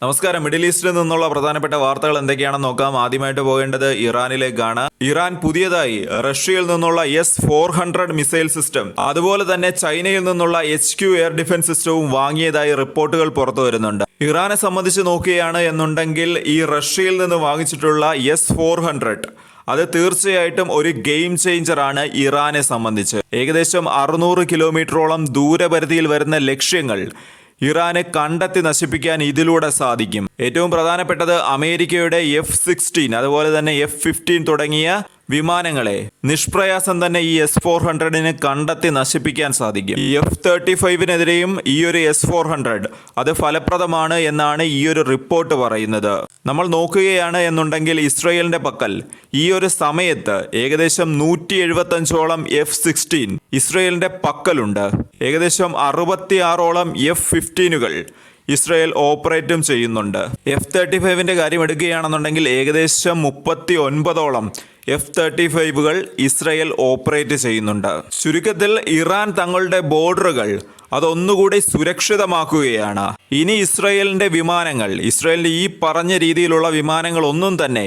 നമസ്കാരം. മിഡിൽ ഈസ്റ്റിൽ നിന്നുള്ള പ്രധാനപ്പെട്ട വാർത്തകൾ എന്തൊക്കെയാണെന്ന് നോക്കാം. ആദ്യമായിട്ട് പോകേണ്ടത് ഇറാനിലേക്കാണ്. ഇറാൻ പുതിയതായി റഷ്യയിൽ നിന്നുള്ള S-400 മിസൈൽ സിസ്റ്റം, അതുപോലെ തന്നെ ചൈനയിൽ നിന്നുള്ള HQ എയർ ഡിഫൻസ് സിസ്റ്റവും വാങ്ങിയതായി റിപ്പോർട്ടുകൾ പുറത്തു വരുന്നുണ്ട്. ഇറാനെ സംബന്ധിച്ച് നോക്കുകയാണ് എന്നുണ്ടെങ്കിൽ ഈ റഷ്യയിൽ നിന്ന് വാങ്ങിച്ചിട്ടുള്ള S-400 അത് തീർച്ചയായിട്ടും ഒരു ഗെയിം ചേഞ്ചറാണ് ഇറാനെ സംബന്ധിച്ച്. ഏകദേശം 600 കിലോമീറ്ററോളം ദൂരപരിധിയിൽ വരുന്ന ലക്ഷ്യങ്ങൾ ഇറാനെ കണ്ടെത്തി നശിപ്പിക്കാൻ ഇതിലൂടെ സാധിക്കും. ഏറ്റവും പ്രധാനപ്പെട്ടത് അമേരിക്കയുടെ F-16 അതുപോലെ തന്നെ F-15 തുടങ്ങിയ വിമാനങ്ങളെ നിഷ്പ്രയാസം തന്നെ ഈ S-400 കണ്ടെത്തി നശിപ്പിക്കാൻ സാധിക്കും. ഈ F-35-നെതിരെയും ഈ ഒരു S-400 അത് ഫലപ്രദമാണ് എന്നാണ് ഈ ഒരു റിപ്പോർട്ട് പറയുന്നത്. നമ്മൾ നോക്കുകയാണ് എന്നുണ്ടെങ്കിൽ ഇസ്രയേലിന്റെ പക്കൽ ഈ ഒരു സമയത്ത് ഏകദേശം 175ഓളം F-16 ഇസ്രയേലിന്റെ പക്കലുണ്ട്. ഏകദേശം 66ഓളം F-15കൾ ഇസ്രയേൽ ഓപ്പറേറ്റും ചെയ്യുന്നുണ്ട്. F-35ന്റെ കാര്യം എടുക്കുകയാണെന്നുണ്ടെങ്കിൽ ഏകദേശം 39ഓളം F-35കൾ ഇസ്രയേൽ ഓപ്പറേറ്റ് ചെയ്യുന്നുണ്ട്. ചുരുക്കത്തിൽ ഇറാൻ തങ്ങളുടെ ബോർഡറുകൾ അതൊന്നുകൂടി സുരക്ഷിതമാക്കുകയാണ്. ഇനി ഇസ്രയേലിന്റെ വിമാനങ്ങൾ, ഇസ്രയേലിന്റെ ഈ പറഞ്ഞ രീതിയിലുള്ള വിമാനങ്ങൾ ഒന്നും തന്നെ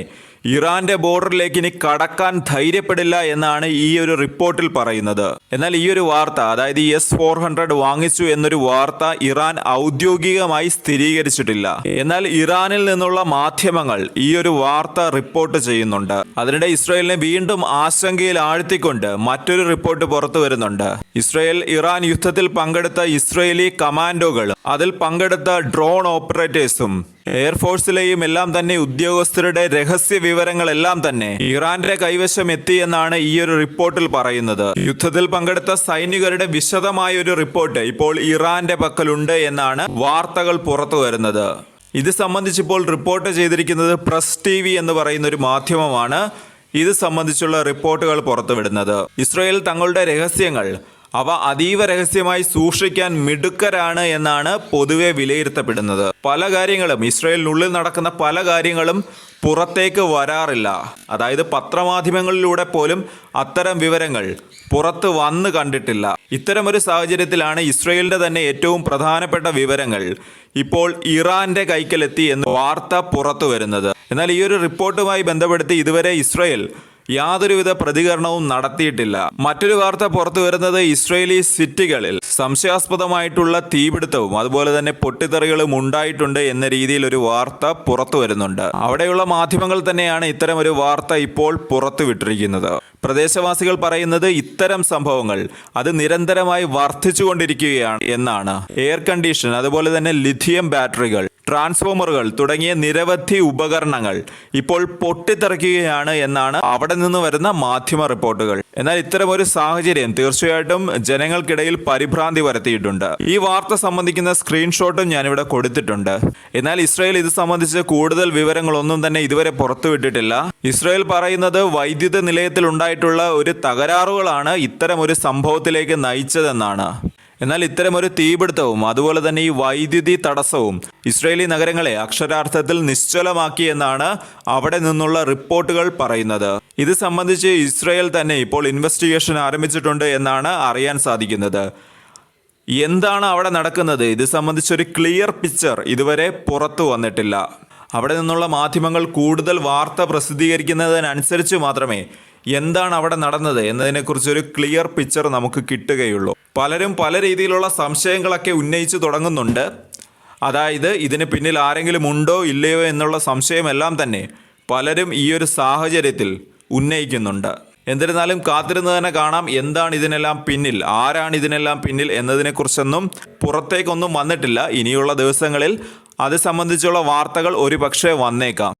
ഇറാന്റെ ബോർഡറിലേക്ക് ഇനി കടക്കാൻ ധൈര്യപ്പെടില്ല എന്നാണ് ഈ ഒരു റിപ്പോർട്ടിൽ പറയുന്നത്. എന്നാൽ ഈ ഒരു വാർത്ത, അതായത് ഈ S-400 വാങ്ങിച്ചു എന്നൊരു വാർത്ത ഇറാൻ ഔദ്യോഗികമായി സ്ഥിരീകരിച്ചിട്ടില്ല. എന്നാൽ ഇറാനിൽ നിന്നുള്ള മാധ്യമങ്ങൾ ഈ ഒരു വാർത്ത റിപ്പോർട്ട് ചെയ്യുന്നുണ്ട്. അതിനിടെ ഇസ്രയേലിനെ വീണ്ടും ആശങ്കയിൽ ആഴ്ത്തിക്കൊണ്ട് മറ്റൊരു റിപ്പോർട്ട് പുറത്തു വരുന്നുണ്ട്. ഇസ്രയേൽ ഇറാൻ യുദ്ധത്തിൽ പങ്കെടുത്ത ഇസ്രയേലി കമാൻഡോകൾ, അതിൽ പങ്കെടുത്ത ഡ്രോൺ ഓപ്പറേറ്റേഴ്സും എയർഫോഴ്സിലെയും എല്ലാം തന്നെ ഉദ്യോഗസ്ഥരുടെ രഹസ്യ വിവരങ്ങളെല്ലാം തന്നെ ഇറാന്റെ കൈവശം എത്തിയെന്നാണ് ഈ ഒരു റിപ്പോർട്ടിൽ പറയുന്നത്. യുദ്ധത്തിൽ പങ്കെടുത്ത സൈനികരുടെ വിശദമായ ഒരു റിപ്പോർട്ട് ഇപ്പോൾ ഇറാന്റെ പക്കലുണ്ട് എന്നാണ് വാർത്തകൾ പുറത്തു വരുന്നത്. ഇത് സംബന്ധിച്ചിപ്പോൾ റിപ്പോർട്ട് ചെയ്തിരിക്കുന്നത് പ്രസ് TV എന്ന് പറയുന്ന ഒരു മാധ്യമമാണ് ഇത് സംബന്ധിച്ചുള്ള റിപ്പോർട്ടുകൾ പുറത്തുവിടുന്നത്. ഇസ്രയേൽ തങ്ങളുടെ രഹസ്യങ്ങൾ അവ അതീവ രഹസ്യമായി സൂക്ഷിക്കാൻ മിടുക്കരാണ് എന്നാണ് പൊതുവെ വിലയിരുത്തപ്പെടുന്നത്. പല കാര്യങ്ങളും, ഇസ്രയേലിനുള്ളിൽ നടക്കുന്ന പല കാര്യങ്ങളും പുറത്തേക്ക് വരാറില്ല. അതായത് പത്രമാധ്യമങ്ങളിലൂടെ പോലും അത്തരം വിവരങ്ങൾ പുറത്ത് വന്ന് കണ്ടിട്ടില്ല. ഇത്തരമൊരു സാഹചര്യത്തിലാണ് ഇസ്രയേലിന്റെ തന്നെ ഏറ്റവും പ്രധാനപ്പെട്ട വിവരങ്ങൾ ഇപ്പോൾ ഇറാന്റെ കൈക്കലെത്തി എന്ന് വാർത്ത പുറത്തു വരുന്നത്. എന്നാൽ ഈ ഒരു റിപ്പോർട്ടുമായി ബന്ധപ്പെടുത്തി ഇതുവരെ ഇസ്രയേൽ യാതൊരുവിധ പ്രതികരണവും നടത്തിയിട്ടില്ല. മറ്റൊരു വാർത്ത പുറത്തു വരുന്നത് ഇസ്രയേലി സിറ്റികളിൽ സംശയാസ്പദമായിട്ടുള്ള തീപിടുത്തവും അതുപോലെ തന്നെ പൊട്ടിത്തെറികളും ഉണ്ടായിട്ടുണ്ട് എന്ന രീതിയിൽ ഒരു വാർത്ത പുറത്തു വരുന്നുണ്ട്. അവിടെയുള്ള മാധ്യമങ്ങൾ തന്നെയാണ് ഇത്തരം ഒരു വാർത്ത ഇപ്പോൾ പുറത്തുവിട്ടിരിക്കുന്നത്. പ്രദേശവാസികൾ പറയുന്നത് ഇത്തരം സംഭവങ്ങൾ അത് നിരന്തരമായി വർദ്ധിച്ചുകൊണ്ടിരിക്കുകയാണ് എന്നാണ്. എയർ കണ്ടീഷൻ, അതുപോലെ തന്നെ ലിഥിയം ബാറ്ററികൾ, ട്രാൻസ്ഫോമറുകൾ തുടങ്ങിയ നിരവധി ഉപകരണങ്ങൾ ഇപ്പോൾ പൊട്ടിത്തെറിക്കുകയാണ് എന്നാണ് അവിടെ നിന്ന് വരുന്ന മാധ്യമ റിപ്പോർട്ടുകൾ. എന്നാൽ ഇത്തരം ഒരു സാഹചര്യം തീർച്ചയായിട്ടും ജനങ്ങൾക്കിടയിൽ പരിഭ്രാന്തി വരുത്തിയിട്ടുണ്ട്. ഈ വാർത്ത സംബന്ധിക്കുന്ന സ്ക്രീൻഷോട്ടും ഞാനിവിടെ കൊടുത്തിട്ടുണ്ട്. എന്നാൽ ഇസ്രയേൽ ഇത് സംബന്ധിച്ച് കൂടുതൽ വിവരങ്ങളൊന്നും തന്നെ ഇതുവരെ പുറത്തുവിട്ടിട്ടില്ല. ഇസ്രയേൽ പറയുന്നത് വൈദ്യുത നിലയത്തിൽ ഉണ്ടായിട്ടുള്ള ഒരു തകരാറുകളാണ് ഇത്തരം ഒരു സംഭവത്തിലേക്ക് നയിച്ചതെന്നാണ്. എന്നാൽ ഇത്തരം ഒരു തീപിടുത്തവും അതുപോലെ തന്നെ ഈ വൈദ്യുതി തടസ്സവും ഇസ്രയേലി നഗരങ്ങളെ അക്ഷരാർത്ഥത്തിൽ നിശ്ചലമാക്കിയെന്നാണ് അവിടെ നിന്നുള്ള റിപ്പോർട്ടുകൾ പറയുന്നത്. ഇത് സംബന്ധിച്ച് ഇസ്രയേൽ തന്നെ ഇപ്പോൾ ഇൻവെസ്റ്റിഗേഷൻ ആരംഭിച്ചിട്ടുണ്ട് എന്നാണ് അറിയാൻ സാധിക്കുന്നത്. എന്താണ് അവിടെ നടക്കുന്നത്, ഇത് സംബന്ധിച്ചൊരു ക്ലിയർ പിക്ചർ ഇതുവരെ പുറത്തു വന്നിട്ടില്ല. അവിടെ നിന്നുള്ള മാധ്യമങ്ങൾ കൂടുതൽ വാർത്ത പ്രസിദ്ധീകരിക്കുന്നതിനനുസരിച്ച് മാത്രമേ എന്താണ് അവിടെ നടന്നത് എന്നതിനെക്കുറിച്ചൊരു ക്ലിയർ പിക്ചർ നമുക്ക് കിട്ടുകയുള്ളൂ. പലരും പല രീതിയിലുള്ള സംശയങ്ങളൊക്കെ ഉന്നയിച്ചു തുടങ്ങുന്നുണ്ട്. അതായത് ഇതിന് പിന്നിൽ ആരെങ്കിലും ഉണ്ടോ ഇല്ലയോ എന്നുള്ള സംശയമെല്ലാം തന്നെ പലരും ഈ ഒരു സാഹചര്യത്തിൽ ഉന്നയിക്കുന്നുണ്ട്. എന്നിരുന്നാലും കാത്തിരുന്ന് തന്നെ കാണാം എന്താണ് ഇതിനെല്ലാം പിന്നിൽ, ആരാണ് ഇതിനെല്ലാം പിന്നിൽ എന്നതിനെക്കുറിച്ചൊന്നും പുറത്തേക്കൊന്നും വന്നിട്ടില്ല. ഇനിയുള്ള ദിവസങ്ങളിൽ അത് സംബന്ധിച്ചുള്ള വാർത്തകൾ ഒരുപക്ഷെ വന്നേക്കാം.